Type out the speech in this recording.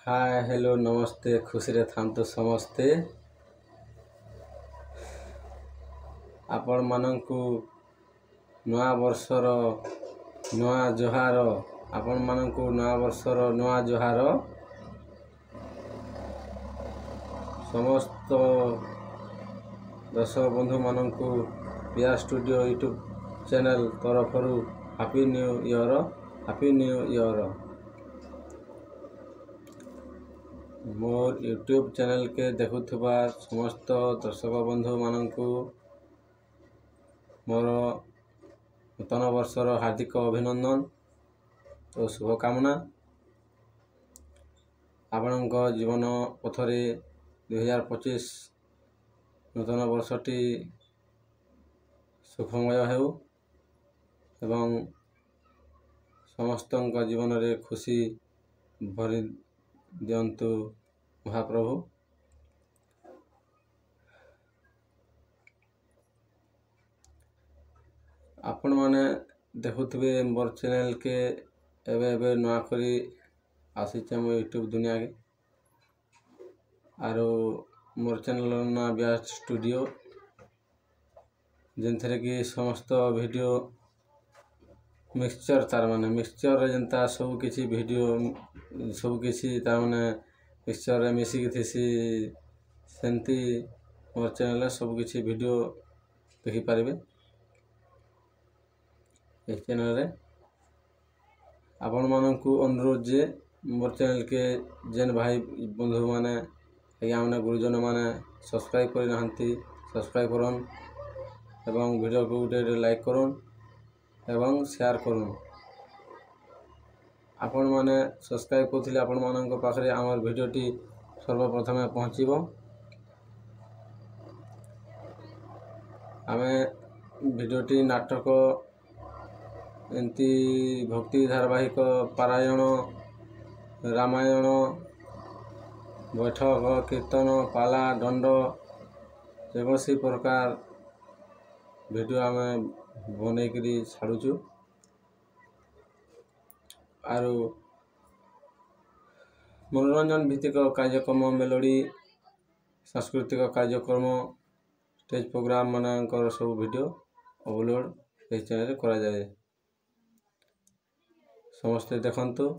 Hi hello नमस्ते खुशी रे थांतु समस्ते आपण मानंकु नया वर्षर नया जुहार आपण मानंकु नया वर्षर नया जुहार समस्त दर्शक बंधु मानंकु पिया स्टूडियो यूट्यूब चैनल तरफरु हैप्पी न्यू ईयर मोर यूट्यूब चैनल के देखुवा समस्त दर्शक बंधु मानंकु मोर नूतन वर्षर हार्दिक अभिनंदन और शुभकामना। आपण जीवन पथरे 2025 नूतन वर्षटी सुखमय हेउ एवं समस्त जीवन रे खुशी भरी दियंतु महाप्रभु। आपण माने देखुथिबे मोर चैनल के एबे नया करी आसीचे मो यूट्यूब दुनिया के आरो मोर चैनल ना व्यास स्टूडियो जेनथरे कि समस्त वीडियो मिक्सचर तार माने मिक्सचर जनता सब किछि वीडियो सब किछि तार माने मिक्सचर रे मिसी कि थिसी सेंती मोर चैनल सब किछि वीडियो देखि पारिबे। इस चैनल रे आपण मानंकु अनुरोध जे मोर चैनल के जेन भाई बंधु माने या माने गुरुजन माने सब्सक्राइब करि नहंती सब्सक्राइब करन एवं वीडियो को गुटे लाइक करन एवं शेयर करन। आपण माने सब्सक्राइब करथिले आपण मानंक पाखरे हमर वीडियोटी सर्वप्रथमे पहुँचीबो। आमे वीडियोटी नाटक एंती भक्ति धारावाहिक पारायण रामायण बैठक कीर्तन पाला दंड जेकोसी प्रकार वीडियो आमे बनेकरी छाड़ुचु आरो मनोरंजन भित्तिक कार्यक्रम मेलोडी सांस्कृतिक कार्यक्रम स्टेज प्रोग्राम मानकर सब वीडियो अपलोड इस चैनल करा जाए। समस्ते देखंतु।